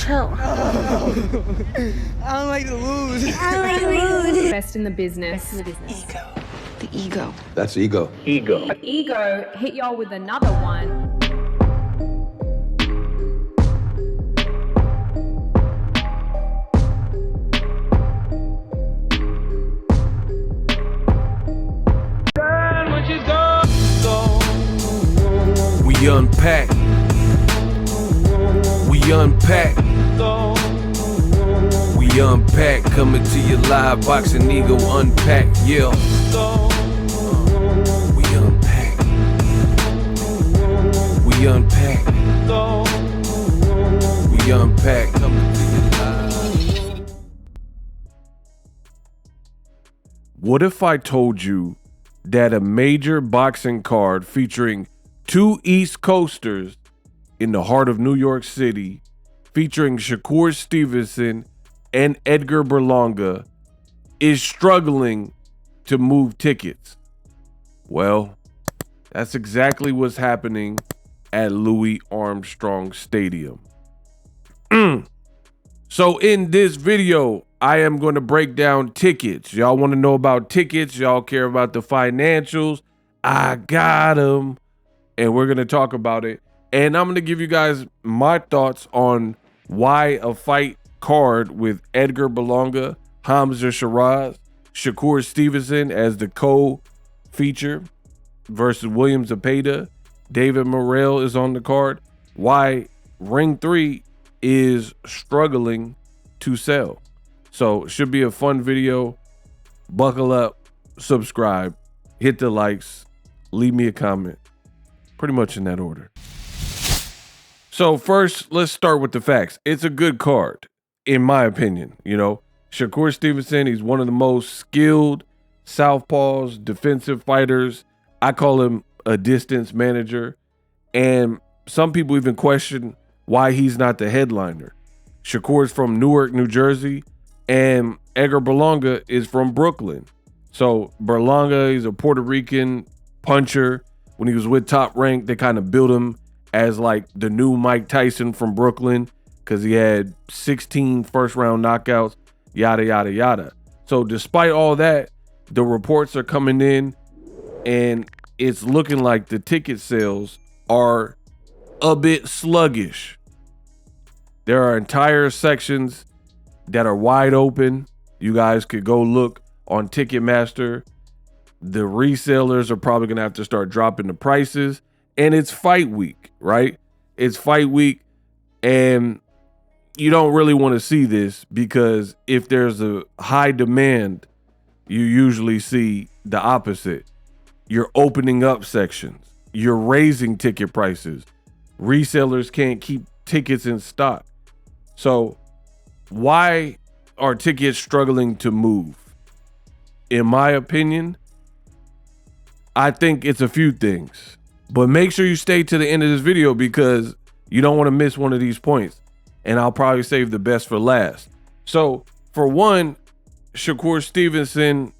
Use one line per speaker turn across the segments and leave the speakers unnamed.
chill.
I don't like to lose.
Best in the business.
Ego. The ego.
That's ego.
Ego hit y'all with another one.
We unpack. We unpack. We unpack. Coming to you live, Boxing Ego unpack. Yeah. We unpack. We unpack. We unpack. Coming to you live. What if I told you that a major boxing card featuring two East Coasters in the heart of New York City, featuring Shakur Stevenson and Edgar Berlanga, is struggling to move tickets? Well, that's exactly what's happening at Louis Armstrong Stadium. So in this video, I am going to break down tickets. Y'all want to know about tickets? Y'all care about the financials? I got them. And we're going to talk about it. And I'm going to give you guys my thoughts on why a fight card with Edgar Berlanga, Hamza Shiraz, Shakur Stevenson as the co-feature versus William Zepeda, David Morrell is on the card, why Ring 3 is struggling to sell. So it should be a fun video. Buckle up, subscribe, hit the likes, leave me a comment. Pretty much in that order. So first, let's start with the facts. It's a good card, in my opinion. You know, Shakur Stevenson, he's one of the most skilled southpaws, defensive fighters. I call him a distance manager. And some people even question why he's not the headliner. Shakur's from Newark, New Jersey, and Edgar Berlanga is from Brooklyn. So Berlanga, he's a Puerto Rican puncher. When he was with Top Rank, they kind of built him as like the new Mike Tyson from Brooklyn because he had 16 first-round knockouts, yada, yada, yada. So despite all that, the reports are coming in and it's looking like the ticket sales are a bit sluggish. There are entire sections that are wide open. You guys could go look on Ticketmaster. The resellers are probably going to have to start dropping the prices. And it's fight week, right? It's fight week. And you don't really want to see this because if there's a high demand, you usually see the opposite. You're opening up sections. You're raising ticket prices. Resellers can't keep tickets in stock. So why are tickets struggling to move? In my opinion, I think it's a few things, but make sure you stay to the end of this video because you don't want to miss one of these points. And I'll probably save the best for last. So for one, Shakur Stevenson,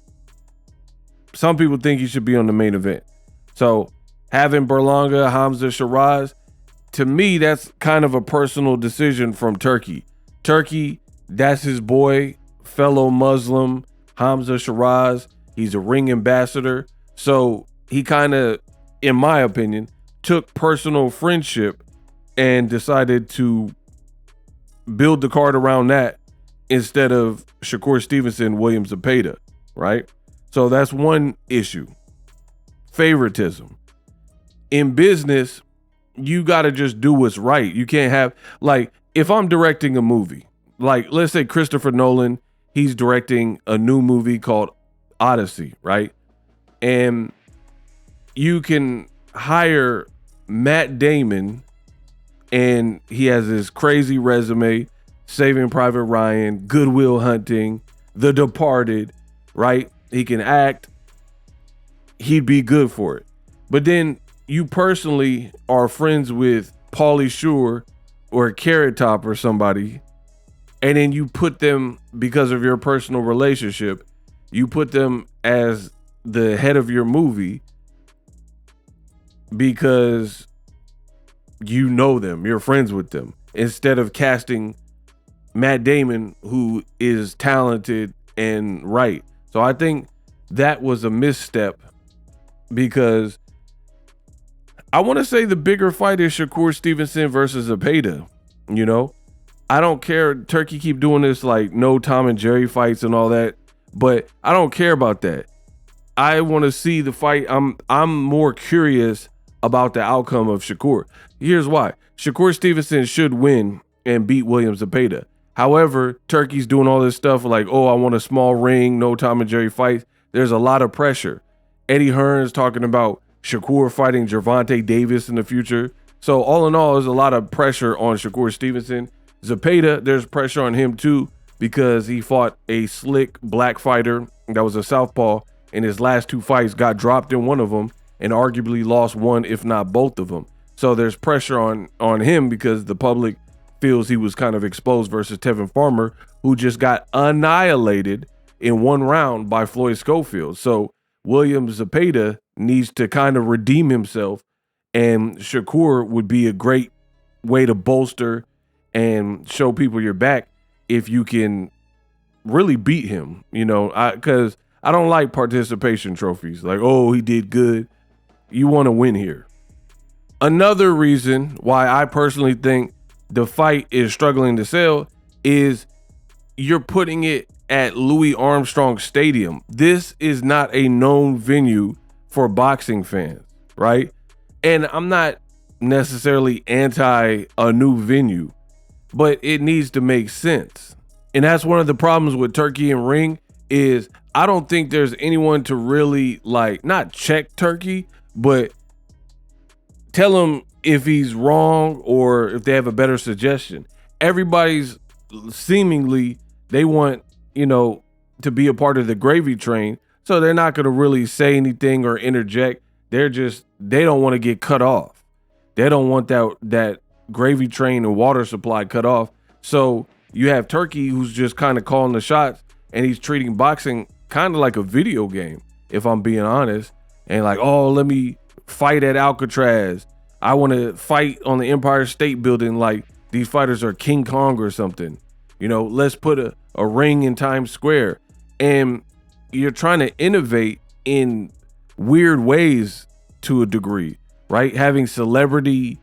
some people think he should be on the main event. So having Berlanga, Hamza Shiraz, to me, that's kind of a personal decision from Turkey. Turkey, that's his boy, fellow Muslim, Hamza Shiraz. He's a ring ambassador. So he kind of, in my opinion, took personal friendship and decided to build the card around that instead of Shakur Stevenson, William Zepeda, right? So that's one issue. Favoritism. In business, you got to just do what's right. You can't have, like, if I'm directing a movie, like, let's say Christopher Nolan, he's directing a new movie called Odyssey, right? And you can hire Matt Damon and he has this crazy resume, Saving Private Ryan, Good Will Hunting, The Departed, right? He can act. He'd be good for it. But then you personally are friends with Pauly Shore or Carrot Top or somebody, and then you put them, because of your personal relationship, you put them as the head of your movie because you know them, you're friends with them, instead of casting Matt Damon, who is talented and right. So I think that was a misstep, because I want to say the bigger fight is Shakur Stevenson versus Zepeda. You know, I don't care. Turkey keep doing this like no Tom and Jerry fights and all that, but I don't care about that. I want to see the fight. I'm more curious about the outcome of Shakur. Here's why. Shakur Stevenson should win and beat William Zepeda. However, Turkey's doing all this stuff like, oh, I want a small ring, no Tom and Jerry fights. There's a lot of pressure. Eddie Hearn's talking about Shakur fighting Gervonta Davis in the future. So all in all, there's a lot of pressure on Shakur Stevenson. Zepeda, there's pressure on him too, because he fought a slick black fighter that was a southpaw. In his last 2 fights, got dropped in one of them and arguably lost one, if not both of them. So there's pressure on him because the public feels he was kind of exposed versus Tevin Farmer, who just got annihilated in 1 round by Floyd Schofield. So William Zepeda needs to kind of redeem himself, and Shakur would be a great way to bolster and show people your back if you can really beat him, you know, because I don't like participation trophies. Like, oh, he did good. You want to win here. Another reason why I personally think the fight is struggling to sell is you're putting it at Louis Armstrong Stadium. This is not a known venue for boxing fans, right? And I'm not necessarily anti a new venue, but it needs to make sense. And that's one of the problems with Turkey and Ring is I don't think there's anyone to really like not check Turkey, but tell him if he's wrong or if they have a better suggestion. Everybody's seemingly they want, you know, to be a part of the gravy train. So they're not going to really say anything or interject. They don't want to get cut off. They don't want that gravy train and water supply cut off. So you have Turkey, who's just kind of calling the shots, and he's treating boxing kind of like a video game, if I'm being honest. And like, oh, let me fight at Alcatraz. I want to fight on the Empire State Building like these fighters are King Kong or something. You know, let's put a ring in Times Square. And you're trying to innovate in weird ways to a degree, right? Having celebrity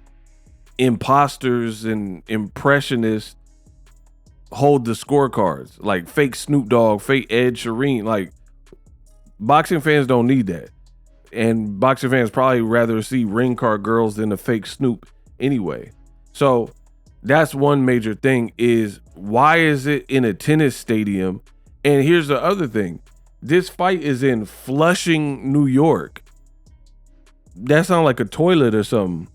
imposters and impressionists hold the scorecards, like fake Snoop Dogg, fake Ed Sheeran. Like, boxing fans don't need that. And boxing fans probably rather see ring card girls than a fake Snoop anyway. So that's one major thing is why is it in a tennis stadium? And here's the other thing. This fight is in Flushing, New York. That sounds like a toilet or something.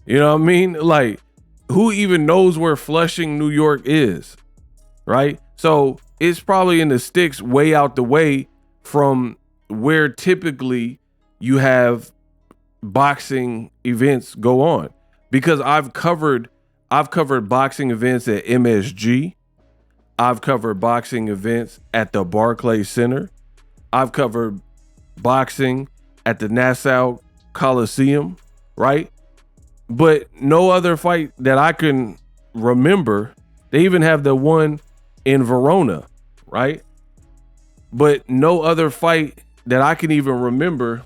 You know what I mean? Like, who even knows where Flushing, New York is? Right? So it's probably in the sticks way out the way from where typically you have boxing events go on. Because I've covered boxing events at MSG. I've covered boxing events at the Barclays Center. I've covered boxing at the Nassau Coliseum, right? But no other fight that I can remember. They even have the one in Verona, right? But no other fight that I can even remember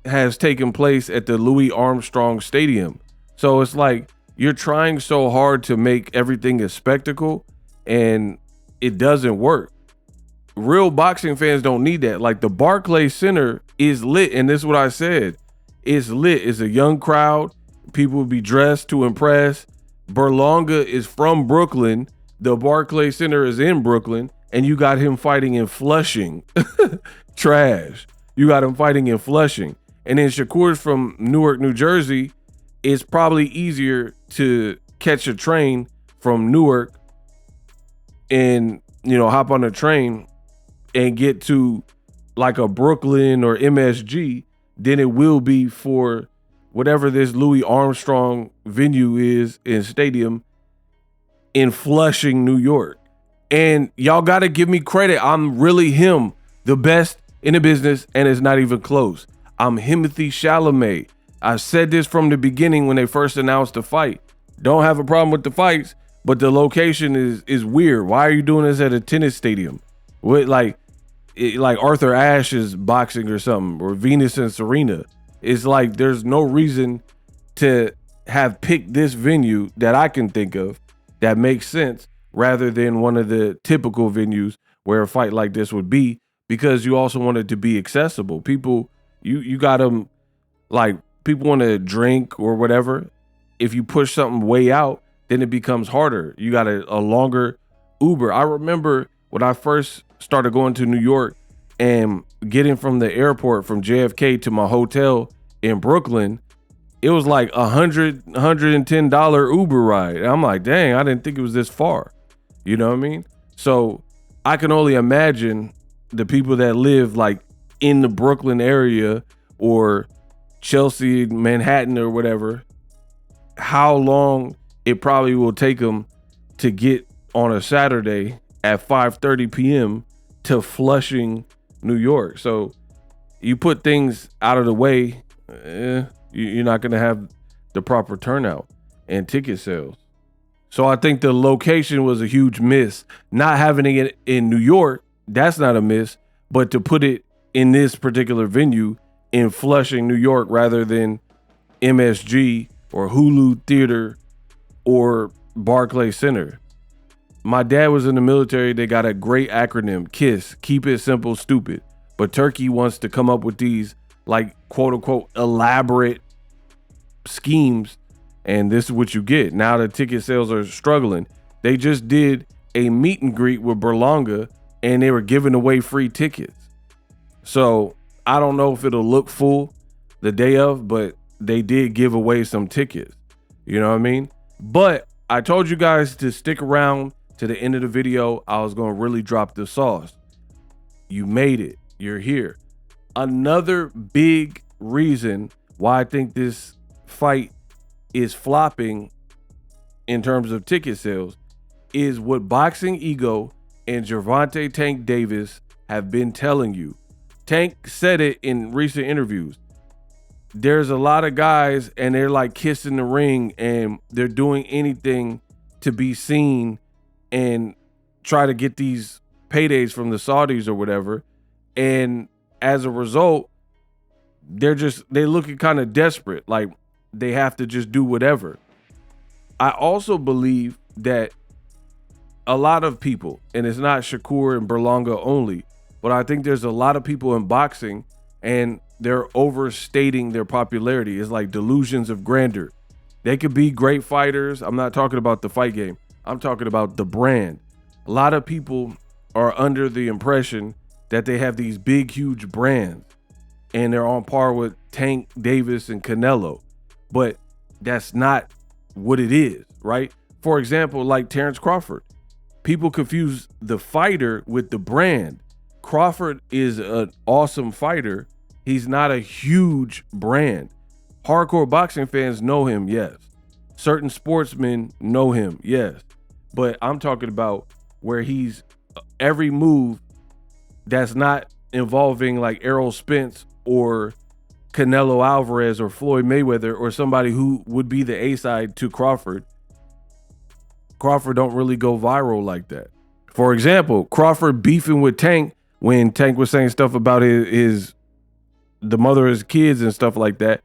has taken place at the Louis Armstrong Stadium. So it's like you're trying so hard to make everything a spectacle and it doesn't work. Real boxing fans don't need that. Like the Barclays Center is lit, and this is what I said. It's lit. It's a young crowd. People will be dressed to impress. Berlanga is from Brooklyn. The Barclays Center is in Brooklyn, and you got him fighting in Flushing. Trash. You got him fighting in Flushing. And then Shakur's from Newark, New Jersey. It's probably easier to catch a train from Newark and, you know, hop on a train and get to like a Brooklyn or MSG than it will be for whatever this Louis Armstrong venue is in stadium in Flushing, New York. And y'all got to give me credit. I'm really him, the best in the business, and it's not even close. I'm Timothy Chalamet. I said this from the beginning when they first announced the fight. Don't have a problem with the fights, but the location is weird. Why are you doing this at a tennis stadium? What, like Arthur Ashe's boxing or something, or Venus and Serena? It's like there's no reason to have picked this venue that I can think of that makes sense rather than one of the typical venues where a fight like this would be, because you also want it to be accessible. People, you got them, like, people want to drink or whatever. If you push something way out, then it becomes harder. You got a longer Uber. I remember when I first started going to New York and getting from the airport from JFK to my hotel in Brooklyn, it was like $110 Uber ride. And I'm like, dang, I didn't think it was this far. You know what I mean? So I can only imagine the people that live like in the Brooklyn area or Chelsea, Manhattan or whatever, how long it probably will take them to get on a Saturday at 5:30 p.m. to Flushing, New York. So you put things out of the way, you're not going to have the proper turnout and ticket sales. So I think the location was a huge miss. Not having it in New York, that's not a miss, but to put it in this particular venue in Flushing, New York, rather than MSG or Hulu Theater or Barclays Center. My dad was in the military. They got a great acronym, KISS, keep it simple, stupid. But Turkey wants to come up with these like quote unquote elaborate schemes, and this is what you get. Now the ticket sales are struggling. They just did a meet and greet with Berlanga and they were giving away free tickets. So I don't know if it'll look full the day of, but they did give away some tickets. You know what I mean? But I told you guys to stick around to the end of the video. I was going to really drop the sauce. You made it. You're here. Another big reason why I think this fight is flopping in terms of ticket sales is what BOXINGEGO and Gervonta Tank Davis have been telling you. Tank said it in recent interviews. There's a lot of guys and they're like kissing the ring and they're doing anything to be seen and try to get these paydays from the Saudis or whatever. And as a result, they're looking kind of desperate. Like they have to just do whatever. I also believe that a lot of people, and it's not Shakur and Berlanga only, but I think there's a lot of people in boxing and they're overstating their popularity. It's like delusions of grandeur. They could be great fighters. I'm not talking about the fight game. I'm talking about the brand. A lot of people are under the impression that they have these big, huge brands and they're on par with Tank Davis and Canelo, but that's not what it is, right? For example, like Terrence Crawford. People confuse the fighter with the brand. Crawford is an awesome fighter. He's not a huge brand. Hardcore boxing fans know him, yes. Certain sportsmen know him, yes. But I'm talking about where he's every move that's not involving like Errol Spence or Canelo Alvarez or Floyd Mayweather or somebody who would be the A-side to Crawford. Crawford don't really go viral like that. For example, Crawford beefing with Tank when Tank was saying stuff about the mother of his kids and stuff like that.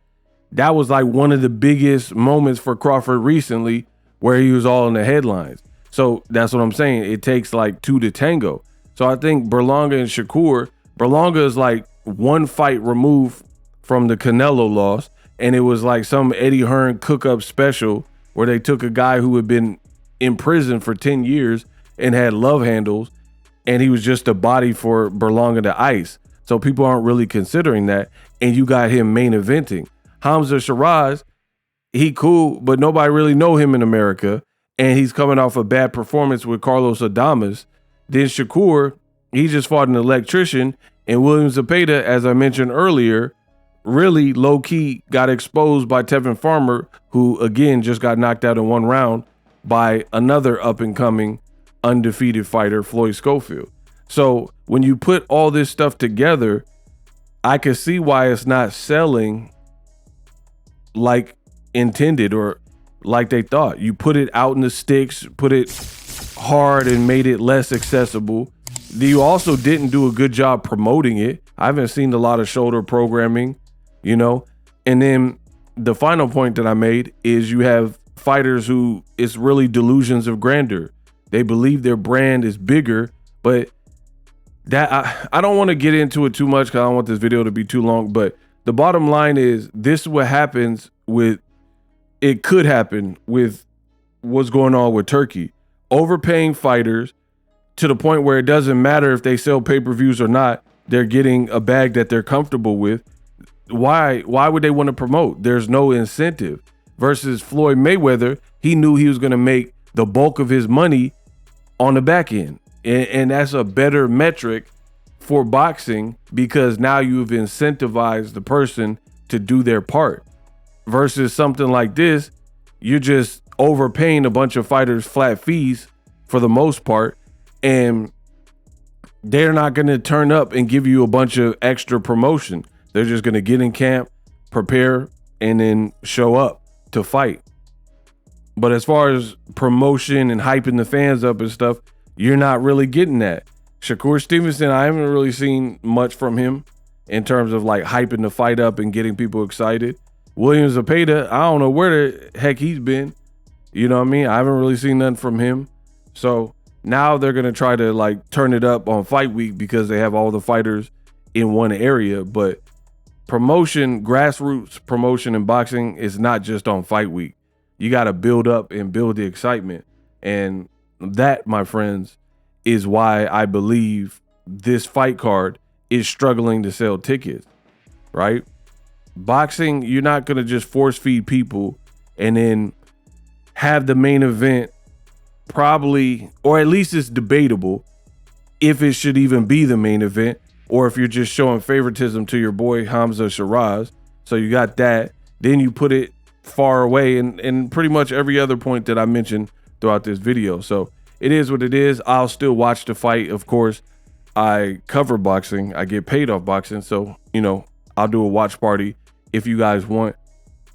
That was like one of the biggest moments for Crawford recently where he was all in the headlines. So that's what I'm saying. It takes like two to tango. So I think Berlanga and Shakur, Berlanga is like one fight removed from the Canelo loss. And it was like some Eddie Hearn cook-up special where they took a guy who had been in prison for 10 years and had love handles, and he was just a body for Berlanga to ice. So people aren't really considering that. And you got him main eventing. Hamza Shiraz, he cool, but nobody really know him in America. And he's coming off a bad performance with Carlos Adames. Then Shakur, he just fought an electrician. And William Zepeda, as I mentioned earlier, really low-key got exposed by Tevin Farmer, who again just got knocked out in one round by another up-and-coming undefeated fighter, Floyd Schofield. So when you put all this stuff together, I can see why it's not selling like intended, or like they thought. You put it out in the sticks, put it hard and made it less accessible. You also didn't do a good job promoting it. I haven't seen a lot of shoulder programming, you know? And then the final point that I made is you have fighters who it's really delusions of grandeur. They believe their brand is bigger, but that I don't want to get into it too much because I don't want this video to be too long. But the bottom line is this is what happens with, it could happen with what's going on with Turkey. Overpaying fighters to the point where it doesn't matter if they sell pay-per-views or not. They're getting a bag that they're comfortable with. Why would they want to promote? There's no incentive. Versus Floyd Mayweather, he knew he was going to make the bulk of his money on the back end. And that's a better metric for boxing because now you've incentivized the person to do their part. Versus something like this, you're just overpaying a bunch of fighters flat fees for the most part, and they're not going to turn up and give you a bunch of extra promotion. They're just going to get in camp, prepare, and then show up to fight. But as far as promotion and hyping the fans up and stuff, you're not really getting that. Shakur Stevenson, I haven't really seen much from him in terms of like hyping the fight up and getting people excited. William Zepeda, I don't know where the heck he's been. You know what I mean? I haven't really seen nothing from him. So now they're going to try to like turn it up on fight week because they have all the fighters in one area. But promotion, grassroots promotion in boxing is not just on fight week. You got to build up and build the excitement. And that, my friends, is why I believe this fight card is struggling to sell tickets, right? Boxing, you're not going to just force feed people and then have the main event probably, or at least it's debatable if it should even be the main event, or if you're just showing favoritism to your boy Hamza Shiraz. So you got that. Then you put it far away and pretty much every other point that I mentioned throughout this video. So it is what it is. I'll still watch the fight. Of course, I cover boxing. I get paid off boxing. So, you know, I'll do a watch party if you guys want.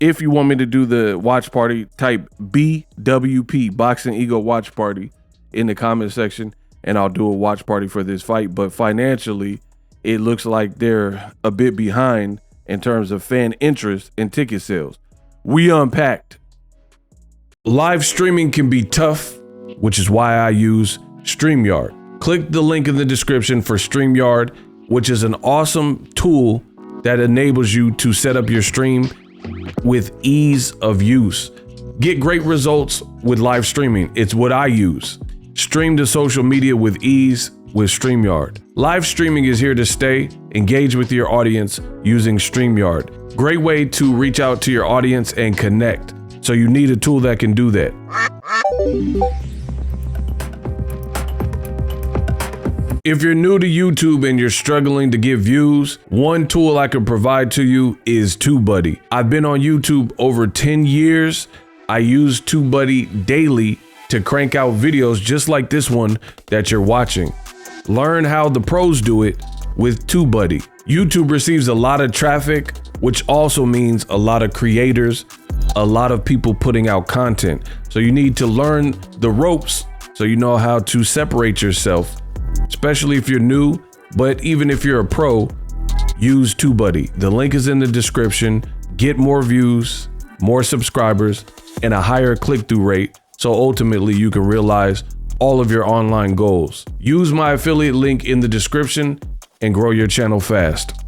If you want me to do the watch party, type BWP, Boxing Ego Watch Party, in the comment section, and I'll do a watch party for this fight. But financially, it looks like they're a bit behind in terms of fan interest and ticket sales. We unpacked. Live streaming can be tough, which is why I use StreamYard. Click the link in the description for StreamYard, which is an awesome tool that enables you to set up your stream with ease of use. Get great results with live streaming. It's what I use. Stream to social media with ease with StreamYard. Live streaming is here to stay. Engage with your audience using StreamYard. Great way to reach out to your audience and connect. So you need a tool that can do that. If you're new to YouTube and you're struggling to get views, one tool I can provide to you is TubeBuddy. I've been on YouTube over 10 years. I use TubeBuddy daily to crank out videos just like this one that you're watching. Learn how the pros do it with TubeBuddy. YouTube receives a lot of traffic, which also means a lot of creators, a lot of people putting out content. So you need to learn the ropes so you know how to separate yourself, especially if you're new. But even if you're a pro, use TubeBuddy. The link is in the description. Get more views, more subscribers, and a higher click-through rate, so ultimately you can realize all of your online goals. Use my affiliate link in the description and grow your channel fast.